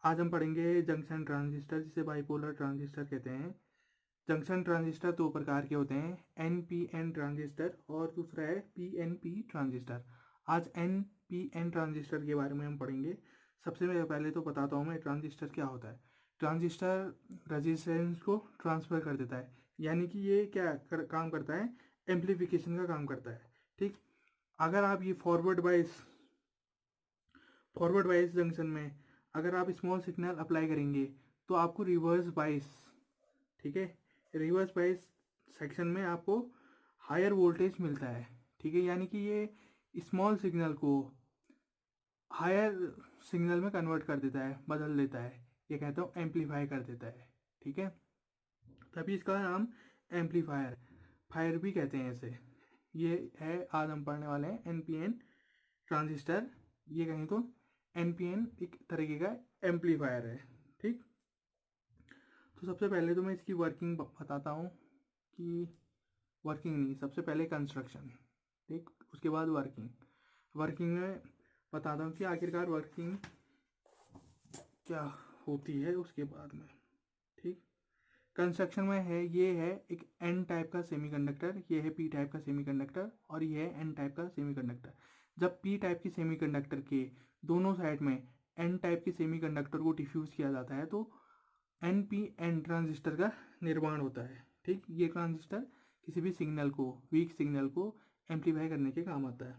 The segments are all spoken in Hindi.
आज हम पढ़ेंगे जंक्शन ट्रांजिस्टर, जिसे बाइपोलर ट्रांजिस्टर कहते हैं। जंक्शन ट्रांजिस्टर दो प्रकार के होते हैं, एन पी एन ट्रांजिस्टर और दूसरा है पी एन पी ट्रांजिस्टर। आज एन पी एन ट्रांजिस्टर के बारे में हम पढ़ेंगे। सबसे पहले तो बताता हूँ मैं ट्रांजिस्टर क्या होता है। ट्रांजिस्टर रेजिस्टेंस को ट्रांसफ़र कर देता है, यानी कि ये काम करता है, एम्पलीफिकेशन का काम करता है। ठीक, अगर आप ये फॉरवर्ड बायस जंक्शन में अगर आप स्मॉल सिग्नल अप्लाई करेंगे तो आपको रिवर्स बायस, ठीक है, रिवर्स बायस सेक्शन में आपको हायर वोल्टेज मिलता है। ठीक है, यानी कि ये स्मॉल सिग्नल को हायर सिग्नल में कन्वर्ट कर देता है, बदल देता है, ये कहता हूँ एम्पलीफाई कर देता है। ठीक है, तभी इसका नाम एम्पलीफायर फायर भी कहते हैं इसे। ये है, आज हम पढ़ने वाले हैं एन पी एन ट्रांजिस्टर। ये कहें तो एन एक तरीके का एम्पलीफायर है। ठीक, तो सबसे पहले तो मैं इसकी वर्किंग बताता हूँ कि वर्किंग नहीं, सबसे पहले कंस्ट्रक्शन, ठीक, उसके बाद वर्किंग में बताता हूँ कि आखिरकार वर्किंग क्या होती है उसके बाद में। ठीक, कंस्ट्रक्शन में है, ये है एक एन टाइप का सेमीकंडक्टर, ये है पी टाइप का सेमीकंडक्टर और ये है एन टाइप का सेमीकंडक्टर। जब पी टाइप की सेमीकंडक्टर के दोनों साइड में एन टाइप के सेमीकंडक्टर को डिफ्यूज़ किया जाता है तो एन पी एन ट्रांजिस्टर का निर्माण होता है। ठीक, ये ट्रांजिस्टर किसी भी सिग्नल को, वीक सिग्नल को एम्पलीफाई करने के काम आता है।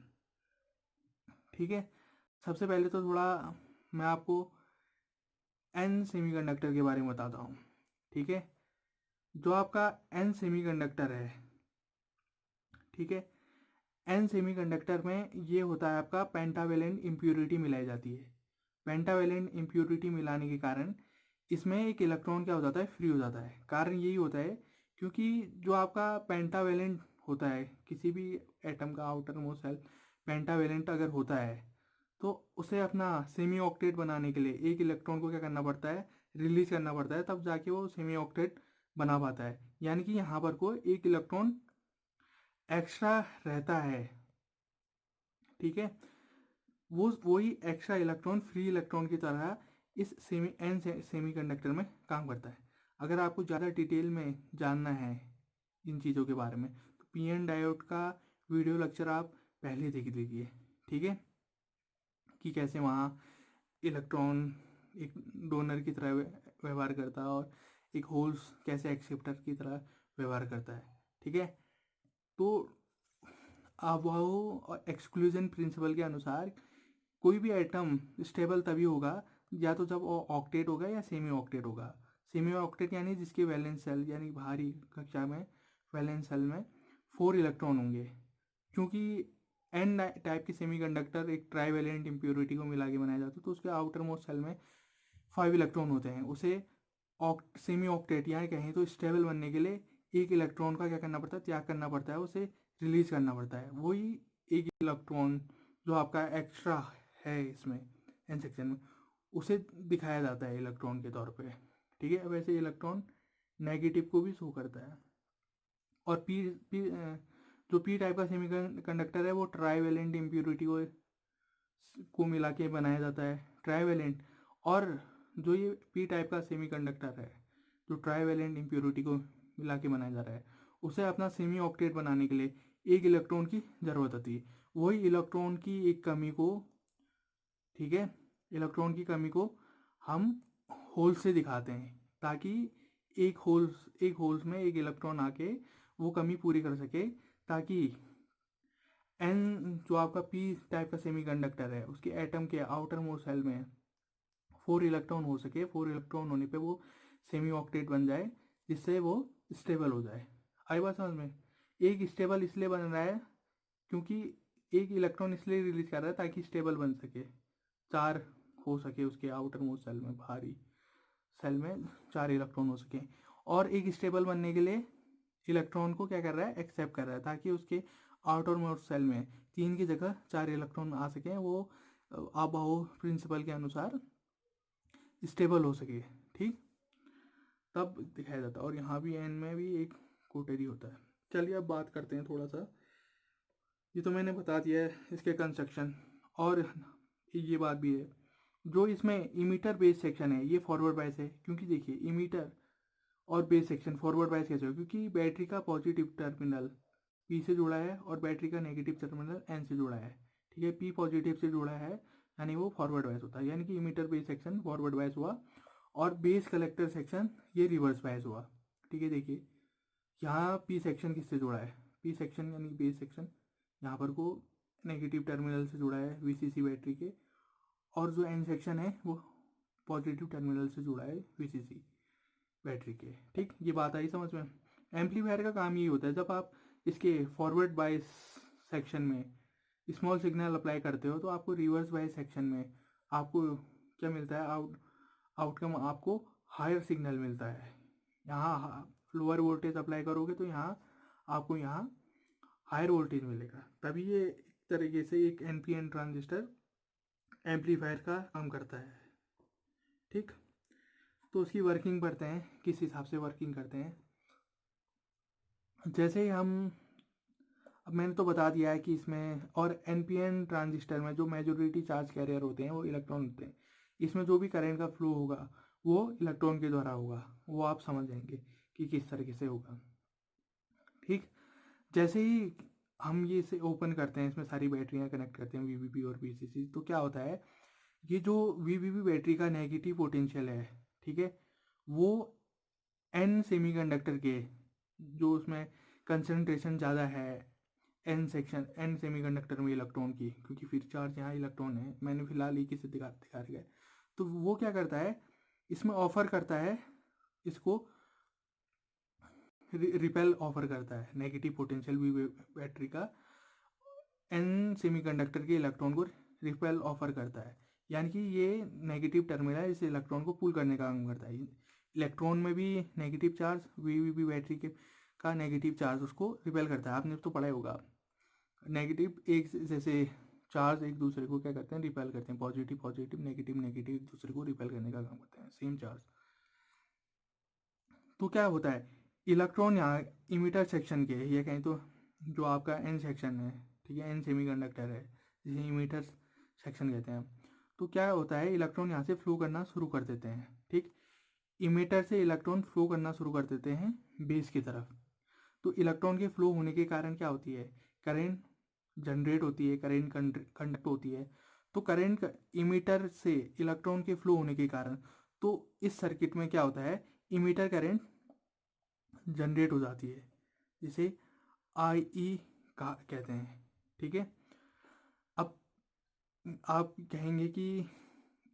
ठीक है, सबसे पहले तो थोड़ा मैं आपको एन सेमीकंडक्टर के बारे में बताता हूँ। ठीक है, जो आपका एन सेमीकंडक्टर है, ठीक है, एन सेमीकंडक्टर में ये होता है आपका पेंटावेलेंट इम्प्योरिटी मिलाई जाती है। पेंटावेलेंट इम्प्योरिटी मिलाने के कारण इसमें एक इलेक्ट्रॉन क्या हो जाता है, फ्री हो जाता है। कारण यही होता है क्योंकि जो आपका पेंटावेलेंट होता है, किसी भी एटम का आउटर मोस्ट सेल पेंटावेलेंट अगर होता है तो उसे अपना सेमी ऑक्टेट बनाने के लिए एक इलेक्ट्रॉन को क्या करना पड़ता है, रिलीज करना पड़ता है, तब जाके वो सेमी ऑक्टेट बना पाता है। यानी कि यहाँ पर कोई एक इलेक्ट्रॉन एक्स्ट्रा रहता है। ठीक है, वो वही एक्स्ट्रा इलेक्ट्रॉन फ्री इलेक्ट्रॉन की तरह इस सेमीकंडक्टर में काम करता है। अगर आपको ज़्यादा डिटेल में जानना है इन चीज़ों के बारे में तो पी एन डायोड का वीडियो लेक्चर आप पहले देख लीजिए। ठीक है, कि कैसे वहाँ इलेक्ट्रॉन एक डोनर की तरह व्यवहार करता है और एक होल्स कैसे एक्सेप्टर की तरह व्यवहार करता है। ठीक है, तो अब वो एक्सक्लूजन प्रिंसिपल के अनुसार कोई भी एटम स्टेबल तभी होगा या तो जब वो ऑक्टेट होगा या सेमी ऑक्टेट होगा। सेमी ऑक्टेट यानी जिसके वैलेंस सेल, यानी बाहरी कक्षा में वैलेंस सेल में 4 इलेक्ट्रॉन होंगे। क्योंकि एन टाइप के सेमीकंडक्टर एक ट्राईवैलेंट इम्प्योरिटी को मिला के बनाया जाता है तो उसके आउटर मोस्ट सेल में 5 इलेक्ट्रॉन होते हैं। उसे सेमी ऑक्टेट या कहें तो स्टेबल बनने के लिए एक इलेक्ट्रॉन का क्या करना पड़ता है, त्याग करना पड़ता है, उसे रिलीज करना पड़ता है। वही एक इलेक्ट्रॉन जो आपका एक्स्ट्रा है इसमें एन सेक्शन में, उसे दिखाया जाता है इलेक्ट्रॉन के तौर पे। ठीक है, वैसे इलेक्ट्रॉन नेगेटिव को भी शो करता है। और जो पी टाइप का सेमीकंडक्टर है वो ट्राईवैलेंट इम्प्योरिटी को मिला के बनाया जाता है, ट्राईवैलेंट। और जो ये पी टाइप का सेमीकंडक्टर है जो ट्राईवैलेंट इम्प्योरिटी को मिला के बनाया जा रहा है, उसे अपना सेमी ऑक्टेट बनाने के लिए एक इलेक्ट्रॉन की ज़रूरत होती है। वही इलेक्ट्रॉन की एक कमी को, ठीक है, इलेक्ट्रॉन की कमी को हम होल से दिखाते हैं ताकि एक होल्स में एक इलेक्ट्रॉन आके वो कमी पूरी कर सके, ताकि एन जो आपका पी टाइप का सेमीकंडक्टर है उसके एटम के आउटर मोस्ट सेल में 4 इलेक्ट्रॉन हो सके। 4 इलेक्ट्रॉन होने पे वो सेमी ऑक्टेट बन जाए, जिससे वो स्टेबल हो जाए। आई बात समझ में? एक स्टेबल इसलिए बन रहा है क्योंकि एक इलेक्ट्रॉन इसलिए रिलीज कर रहा है ताकि स्टेबल बन सके, 4 हो सके उसके आउटर मोस्ट सेल में, बाहरी सेल में 4 इलेक्ट्रॉन हो सके। और एक स्टेबल बनने के लिए इलेक्ट्रॉन को क्या कर रहा है, एक्सेप्ट कर रहा है, ताकि उसके आउटर मोस्ट सेल में 3 की जगह 4 इलेक्ट्रॉन आ सकें, वो अबाओ प्रिंसिपल के अनुसार स्टेबल हो सके। ठीक, तब दिखाया जाता है। और यहाँ भी एन में भी एक कोटेरी होता है। चलिए अब बात करते हैं थोड़ा सा, ये तो मैंने बता दिया है इसके कंस्ट्रक्शन। और ये बात भी है जो इसमें इमीटर बेस सेक्शन है ये फॉरवर्ड बायस है, क्योंकि देखिए इमीटर और बेस सेक्शन फॉरवर्ड बायस कैसे हो, क्योंकि बैटरी का पॉजिटिव टर्मिनल पी से जुड़ा है और बैटरी का नेगेटिव टर्मिनल एन से जुड़ा है। ठीक है, पी पॉजिटिव से जुड़ा है यानी वो फॉरवर्ड बायस होता है, यानी कि emitter base section forward bias हुआ और बेस कलेक्टर सेक्शन ये रिवर्स बायस हुआ। ठीक है, देखिए यहाँ पी सेक्शन किससे जुड़ा है, पी सेक्शन यानी बेस सेक्शन यहाँ पर को नेगेटिव टर्मिनल से जुड़ा है वीसीसी बैटरी के, और जो एन सेक्शन है वो पॉजिटिव टर्मिनल से जुड़ा है वीसीसी बैटरी के। ठीक, ये बात आई समझ में। एम्पलीफायर का काम यही होता है, जब आप इसके फॉरवर्ड बायस सेक्शन में स्मॉल सिग्नल अप्लाई करते हो तो आपको रिवर्स बायस सेक्शन में आपको क्या मिलता है, आउटकम आपको हायर सिग्नल मिलता है। यहाँ लोअर वोल्टेज अप्लाई करोगे तो यहाँ आपको यहाँ हायर वोल्टेज मिलेगा, तभी ये एक तरीके से एक एनपीएन ट्रांजिस्टर एम्पलीफायर का काम करता है। ठीक, तो उसकी वर्किंग करते हैं, किस हिसाब से वर्किंग करते हैं। जैसे हम अब मैंने तो बता दिया है कि इसमें और एनपीएन ट्रांजिस्टर में जो मेजॉरिटी चार्ज कैरियर होते हैं वो इलेक्ट्रॉन होते हैं, इसमें जो भी करंट का फ्लो होगा वो इलेक्ट्रॉन के द्वारा होगा, वो आप समझ जाएंगे कि किस तरीके से होगा। ठीक, जैसे ही हम ये इसे ओपन करते हैं, इसमें सारी बैटरियाँ कनेक्ट करते हैं वीवीबी और वीसीसी, तो क्या होता है, ये जो वीवीबी बैटरी का नेगेटिव पोटेंशियल है, ठीक है, वो एन सेमीकंडक्टर के जो उसमें कंसनट्रेशन ज़्यादा है एन सेक्शन एन सेमीकंडक्टर में इलेक्ट्रॉन की, क्योंकि फिर चार्ज यहाँ इलेक्ट्रॉन है, मैंने फिलहाल एक ही से दिखा गया, तो वो क्या करता है इसमें ऑफर करता है, इसको रिपेल ऑफर करता है नेगेटिव पोटेंशियल वी बैटरी का एन सेमीकंडक्टर के इलेक्ट्रॉन को रिपेल ऑफर करता है, यानी कि ये नेगेटिव टर्मिनल इस इलेक्ट्रॉन को पुल करने का काम करता है। इलेक्ट्रॉन में भी नेगेटिव चार्ज वी बैटरी के का नेगेटिव चार्ज उसको रिपेल करता है, आपने तो पढ़ा ही होगा। नेगेटिव एक जैसे चार्ज एक दूसरे को क्या करते हैं, रिपेल करते हैं, पॉजिटिव पॉजिटिव नेगेटिव नेगेटिव एक दूसरे को रिपेल करने का काम करते हैं, सेम चार्ज। तो क्या होता है, इलेक्ट्रॉन यहाँ इमीटर सेक्शन के, ये कहें तो जो आपका एन सेक्शन है, ठीक है, एन सेमीकंडक्टर है जिसे इमीटर सेक्शन कहते हैं, तो क्या होता है इलेक्ट्रॉन यहाँ से फ्लो करना शुरू कर देते हैं। ठीक, इमीटर से इलेक्ट्रॉन फ्लो करना शुरू कर देते हैं बेस की तरफ। तो इलेक्ट्रॉन के फ्लो होने के कारण क्या होती है, करेंट जनरेट होती है, करेंट कंडक्ट होती है। तो करेंट इमीटर से इलेक्ट्रॉन के फ्लो होने के कारण तो इस सर्किट में क्या होता है, इमीटर करेंट जनरेट हो जाती है, जिसे आई ई का कहते हैं। ठीक है, अब आप कहेंगे कि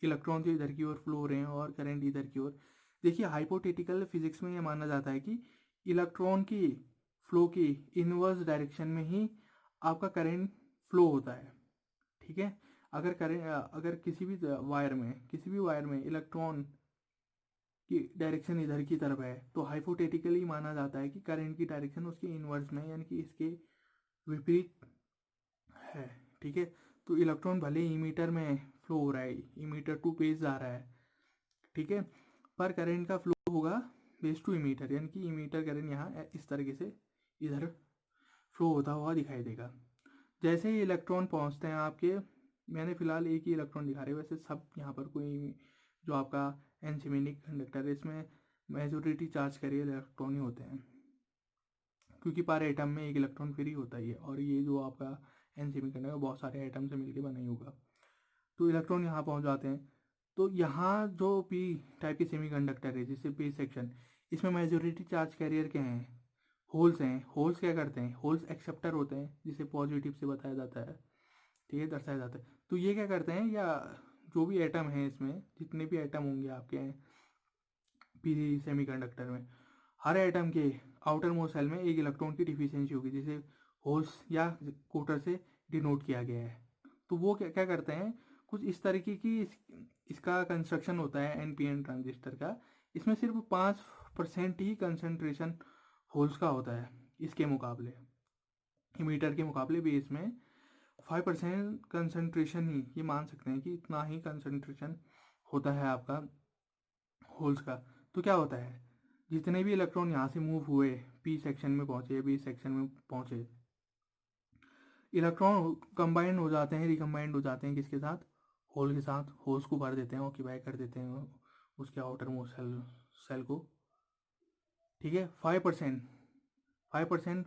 इलेक्ट्रॉन तो इधर की ओर फ्लो हो रहे हैं और करंट इधर की ओर। देखिए हाइपोथेटिकल फिजिक्स में ये माना जाता है कि इलेक्ट्रॉन की फ्लो की इनवर्स डायरेक्शन में ही आपका करंट फ्लो होता है। ठीक है, अगर किसी भी वायर में इलेक्ट्रॉन की डायरेक्शन इधर की तरफ है तो हाइपोथेटिकली माना जाता है कि करंट की डायरेक्शन उसके इनवर्स में यानी कि इसके विपरीत है। ठीक है, तो इलेक्ट्रॉन भले ही इमीटर में फ्लो हो रहा है, इमीटर टू बेस जा रहा है, ठीक है, पर करंट का फ्लो होगा बेस टू इमीटर, यानी कि इमीटर करंट यहाँ इस तरीके से इधर फ्लो होता हुआ दिखाई देगा। जैसे ही इलेक्ट्रॉन पहुँचते हैं आपके, मैंने फिलहाल एक ही इलेक्ट्रॉन दिखा रहे, वैसे सब यहाँ पर कोई जो आपका एन सेमीकंडक्टर है इसमें मेजॉरिटी चार्ज कैरियर इलेक्ट्रॉन ही होते हैं, क्योंकि पर एटम में एक इलेक्ट्रॉन फ्री होता ही है, और ये जो आपका एन सेमीकंडक्टर बहुत सारे एटम से मिलकर बना ही होगा। तो इलेक्ट्रॉन यहाँ पहुँच जाते हैं, तो यहाँ जो पी टाइप के सेमीकंडक्टर है जिससे पी सेक्शन, इसमें मेजॉरिटी चार्ज कैरियर के हैं, होल्स हैं। होल्स क्या करते हैं, होल्स एक्सेप्टर होते हैं जिसे पॉजिटिव से बताया जाता है, ठीक है, दर्शाया जाता है। तो ये क्या करते हैं, या जो भी एटम है इसमें जितने भी एटम होंगे आपके पी सेमीकंडक्टर में, हर एटम के आउटर मोस्ट सेल में एक इलेक्ट्रॉन की डिफिशियंसी होगी जिसे होल्स या कोटर से डिनोट किया गया है। तो वो क्या क्या करते हैं, कुछ इस तरीके की इसका कंस्ट्रक्शन होता है एनपीएन ट्रांजिस्टर का। इसमें सिर्फ 5% ही कंसनट्रेशन होल्स का होता है, इसके मुकाबले इमीटर के मुकाबले भी इसमें 5% कंसनट्रेशन ही, ये मान सकते हैं कि इतना ही कंसनट्रेशन होता है आपका होल्स का। तो क्या होता है, जितने भी इलेक्ट्रॉन यहाँ से मूव हुए पी सेक्शन में पहुँचे, बी सेक्शन में पहुँचे, इलेक्ट्रॉन कंबाइंड हो जाते हैं, रिकम्बाइंड हो जाते हैं किसके साथ, होल के साथ होल्स को भर देते हैं, ऑक्यूपाई कर देते हैं उसके आउटर मोस्ट सेल को, ठीक है। 5%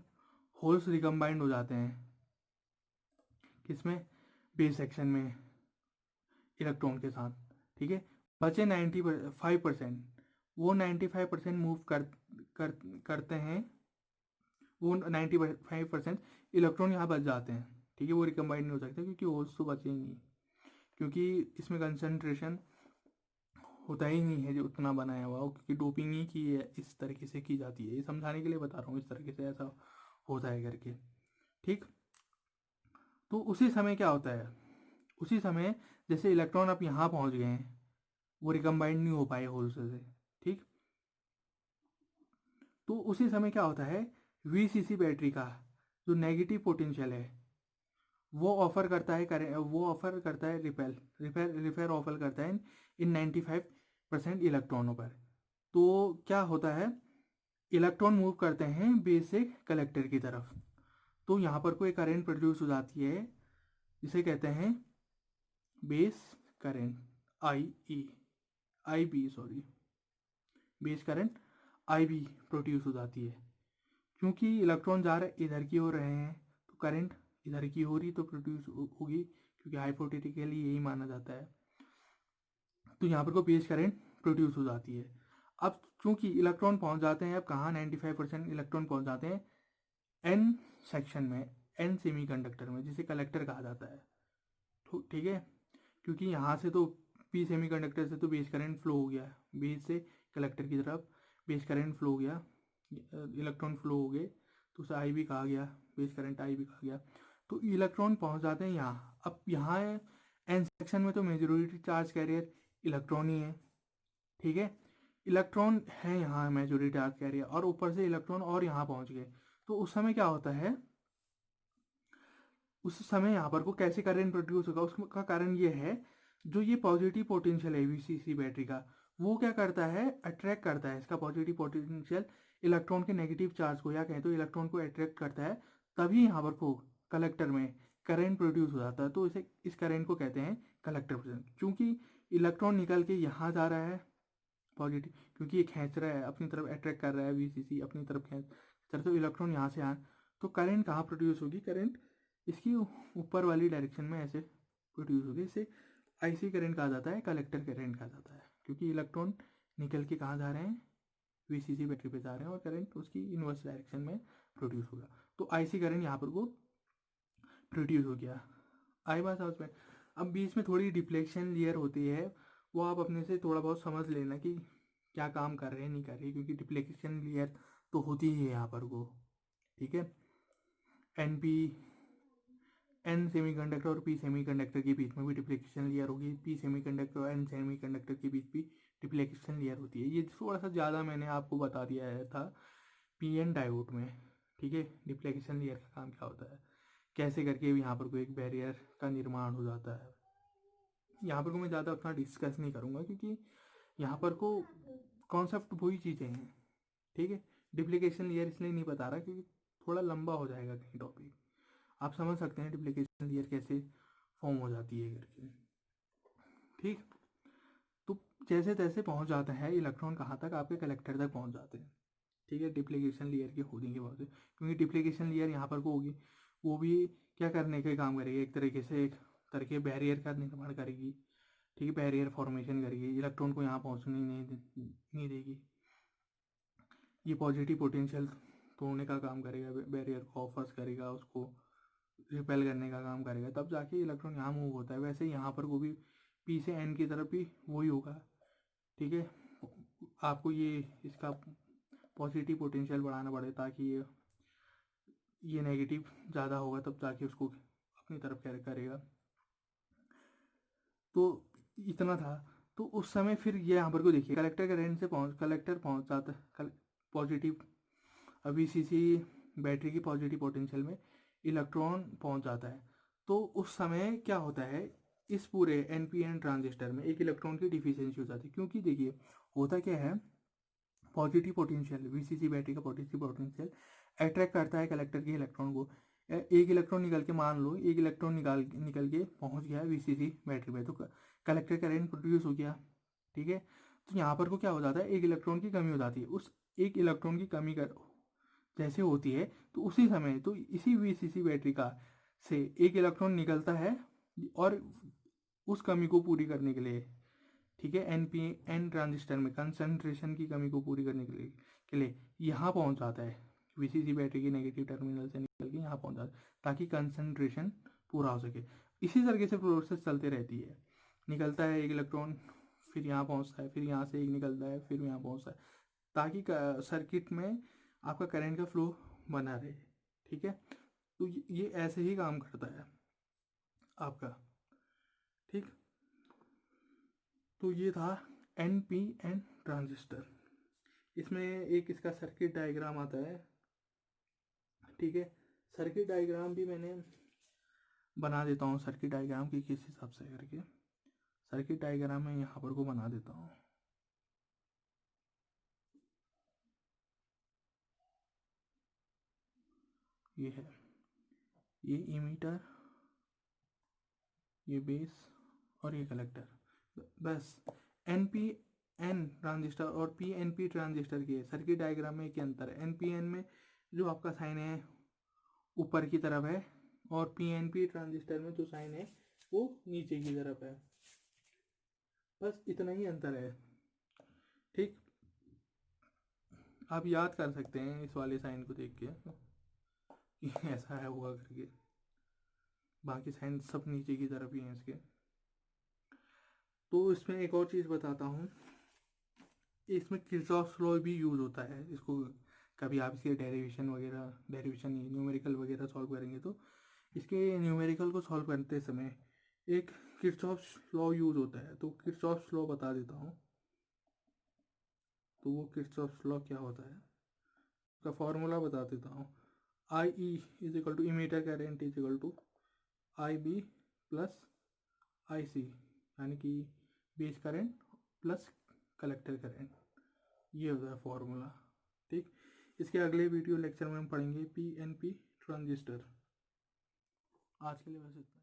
होल्स रिकम्बाइंड हो जाते हैं किसमें, बेस सेक्शन में इलेक्ट्रॉन के साथ, ठीक है। बचे 95%, वो 95% मूव करते हैं, वो 95% इलेक्ट्रॉन यहाँ बच जाते हैं, ठीक है। वो रिकम्बाइंड नहीं हो सकते क्योंकि होल्स तो बचे ही नहीं, क्योंकि इसमें कंसंट्रेशन होता ही नहीं है जो उतना बनाया हुआ, क्योंकि डोपिंग ही की है, इस तरीके से की जाती है। ये समझाने के लिए बता रहा हूँ, इस तरीके से ऐसा होता है करके, ठीक। तो उसी समय क्या होता है, उसी समय जैसे इलेक्ट्रॉन अब यहाँ पहुँच गए हैं, वो रिकम्बाइंड नहीं हो पाए होल्स से, ठीक। तो उसी समय क्या होता है, वीसीसी बैटरी का जो नेगेटिव पोटेंशियल है वो ऑफर करता है रिपेयर ऑफर करता है इन 95% इलेक्ट्रॉनों पर। तो क्या होता है, इलेक्ट्रॉन मूव करते हैं बेस से कलेक्टर की तरफ, तो यहाँ पर कोई करंट प्रोड्यूस हो जाती है जिसे कहते हैं base current, base current IB produce हो जाती है। क्योंकि इलेक्ट्रॉन जा रहे इधर की हो रहे हैं तो करंट इधर की हो रही तो प्रोड्यूस होगी, क्योंकि हाइपोथेटिकली यही माना जाता है। तो यहाँ पर को बेस करंट प्रोड्यूस हो जाती है। अब चूंकि इलेक्ट्रॉन पहुँच जाते हैं, अब कहाँ 95% इलेक्ट्रॉन पहुँच जाते हैं N सेक्शन में, N सेमीकंडक्टर में, जिसे कलेक्टर कहा जाता है, ठीक है। क्योंकि यहाँ से तो P सेमीकंडक्टर से तो बेस करंट फ्लो हो गया, बेस से कलेक्टर की तरफ बेस करंट फ्लो हो गया, इलेक्ट्रॉन फ्लो हो गए, तो उसे IB कहा गया, बेस करंट IB कहा गया। तो इलेक्ट्रॉन पहुँच जाते हैं यहाँ। अब यहाँ है N सेक्शन में तो मेजॉरिटी चार्ज कैरियर इलेक्ट्रॉन ही है, ठीक है। इलेक्ट्रॉन है यहाँ मेजॉरिटी चार्ज कैरियर, और ऊपर से इलेक्ट्रॉन और यहाँ पहुँच गए। तो उस समय क्या होता है, उस समय यहाँ पर को कैसे करंट प्रोड्यूस होगा, उसका कारण ये है, जो ये पॉजिटिव पोटेंशियल है वीसीसी बैटरी का, वो क्या करता है, अट्रैक्ट करता है इसका पॉजिटिव पोटेंशियल इलेक्ट्रॉन के नेगेटिव चार्ज को, या कहें तो इलेक्ट्रॉन को अट्रैक्ट करता है, तभी यहाँ पर को कलेक्टर में करंट प्रोड्यूस हो जाता है। तो इस करंट को कहते हैं कलेक्टर पोटेंशियल। चूँकि इलेक्ट्रॉन निकल के यहाँ जा रहा है पॉजिटिव, क्योंकि ये खींच रहा है अपनी तरफ, अट्रैक्ट कर रहा है वीसीसी अपनी तरफ खींच रहा, तो इलेक्ट्रॉन यहाँ से तो करंट कहाँ प्रोड्यूस होगी, करंट इसकी ऊपर वाली डायरेक्शन में ऐसे प्रोड्यूस होगी। इसे IC करंट कहा जाता है, कलेक्टर करंट कहा जाता है, क्योंकि इलेक्ट्रॉन निकल के कहाँ जा रहे हैं, वीसीसी बैटरी पे जा रहे हैं, और करंट उसकी इनवर्स डायरेक्शन में प्रोड्यूस होगा। तो IC करंट यहाँ पर वो प्रोड्यूस हो गया। आई बात समझ में। अब बीच में थोड़ी डिफ्लेक्शन लेयर होती है, वो आप अपने से थोड़ा बहुत समझ लेना कि क्या काम कर रहे हैं नहीं कर रहे, क्योंकि डिफ्लेक्शन लेयर तो होती ही है यहाँ पर वो, ठीक है। N सेमीकंडक्टर और P सेमीकंडक्टर के बीच में भी डिफ्लेक्शन लेयर होगी, P सेमीकंडक्टर और N सेमीकंडक्टर के बीच भी डिफ्लेक्शन लेयर होती है। ये थोड़ा सा ज़्यादा मैंने आपको बता दिया है था PN डायोड में, ठीक है। डिफ्लेक्शन लेयर का काम क्या होता है, कैसे करके यहाँ पर कोई एक बैरियर का निर्माण हो जाता है। यहाँ पर को मैं ज़्यादा उतना डिस्कस नहीं करूँगा, क्योंकि यहाँ पर को कॉन्सेप्ट वही चीज़ें हैं, ठीक है। डिप्लीकेशन लेयर इसलिए नहीं बता रहा क्योंकि थोड़ा लंबा हो जाएगा कहीं टॉपिक, आप समझ सकते हैं डिप्लीकेशन लेयर कैसे फॉर्म हो जाती है करके, ठीक। तो जैसे तैसे पहुँच जाता है इलेक्ट्रॉन कहाँ तक, आपके कलेक्टर तक पहुँच जाते हैं, ठीक है, डिप्लीकेशन लेयर के होने के बाद। क्योंकि डिप्लीकेशन लेयर यहाँ पर को होगी, वो भी क्या करने के काम करेगी, एक तरीके से एक तरह के बैरियर का निर्माण करेगी, ठीक है। बैरियर फॉर्मेशन करेगी, इलेक्ट्रॉन को यहाँ पहुँचने नहीं देगी। ये पॉजिटिव पोटेंशियल तोड़ने का काम करेगा, बैरियर को ऑफर्स करेगा, उसको रिपेल करने का काम करेगा, तब जाके इलेक्ट्रॉन यहाँ मूव होता है। वैसे यहाँ पर को भी P से N की तरफ भी वही होगा, ठीक है। आपको ये इसका पॉजिटिव पोटेंशियल बढ़ाना पड़े, ताकि ये नेगेटिव ज़्यादा होगा तब जाके उसको अपनी तरफ करेगा। तो इतना था। तो उस समय फिर ये यहाँ पर को देखिए, कलेक्टर करंट से कलेक्टर पहुँच जाता पॉजिटिव, वीसीसी बैटरी की पॉजिटिव पोटेंशियल में इलेक्ट्रॉन पहुँच जाता है। तो उस समय क्या होता है, इस पूरे NPN ट्रांजिस्टर में एक इलेक्ट्रॉन की डिफिशियंसी हो जाती है। क्योंकि देखिए होता क्या है, पॉजिटिव पोटेंशियल वीसीसी बैटरी का पॉजिटिव पोटेंशियल अट्रैक्ट करता है कलेक्टर के इलेक्ट्रॉन को, एक इलेक्ट्रॉन निकल के, मान लो एक इलेक्ट्रॉन निकल के पहुंच गया वीसीसी बैटरी में, तो कलेक्टर करंट प्रोड्यूस हो गया। ठीक है, तो यहाँ पर को क्या हो जाता है, एक इलेक्ट्रॉन की कमी हो जाती है। उस एक इलेक्ट्रॉन की कमी कर जैसे होती है तो उसी समय तो इसी वीसीसी बैटरी का से एक इलेक्ट्रॉन निकलता है और उस कमी को पूरी करने के लिए, ठीक है, एन ट्रांजिस्टर में कंसंट्रेशन की कमी को पूरी करने के लिए यहाँ पहुँच जाता है। वीसीसी बैटरी की नेगेटिव टर्मिनल से निकल के यहाँ पहुँच जाता है ताकि कंसंट्रेशन पूरा हो सके। इसी तरीके से प्रोसेस चलते रहती है। निकलता है एक इलेक्ट्रॉन, फिर यहाँ पहुँचता है, फिर यहाँ से एक निकलता है, फिर यहाँ पहुँचता है, ताकि सर्किट में आपका करंट का फ्लो बना रहे। ठीक है, तो ये ऐसे ही काम करता है आपका। ठीक, तो ये था NPN ट्रांजिस्टर। इसमें एक इसका सर्किट डायग्राम आता है। ठीक है, सर्किट डायग्राम भी मैंने बना देता हूँ, सर्किट डायग्राम की किस हिसाब से करके सर्किट डायग्राम मैं यहाँ पर को बना देता हूँ। ये है, ये इमीटर, ये बेस और ये कलेक्टर। बस NPN ट्रांजिस्टर और PNP ट्रांजिस्टर के सर्किट डायग्राम में क्या अंतर है। NPN में जो आपका साइन है ऊपर की तरफ है और PNP ट्रांजिस्टर में जो साइन है वो नीचे की तरफ है। बस इतना ही अंतर है। ठीक, आप याद कर सकते हैं इस वाले साइन को देख के कि ऐसा है हुआ करके, बाकी साइन सब नीचे की तरफ ही हैं इसके। तो इसमें एक और चीज़ बताता हूँ, इसमें किर्चॉफ्स लॉ भी यूज़ होता है। इसको कभी आप इसके डेरिवेशन नहीं, न्यूमेरिकल वगैरह सॉल्व करेंगे तो इसके न्यूमेरिकल को सॉल्व करते समय एक किर्चॉफ्स लॉ यूज़ होता है। तो किर्चॉफ्स लॉ बता देता हूँ। तो वो किर्चॉफ्स लॉ क्या होता है उसका फॉर्मूला बता देता हूँ। IE is equal to emitter current is equal to IB plus IC, यानी कि base current plus collector current, ये होता है फॉर्मूला। ठीक, इसके अगले वीडियो लेक्चर में हम पढ़ेंगे PNP ट्रांजिस्टर। आज के लिए बस इतना।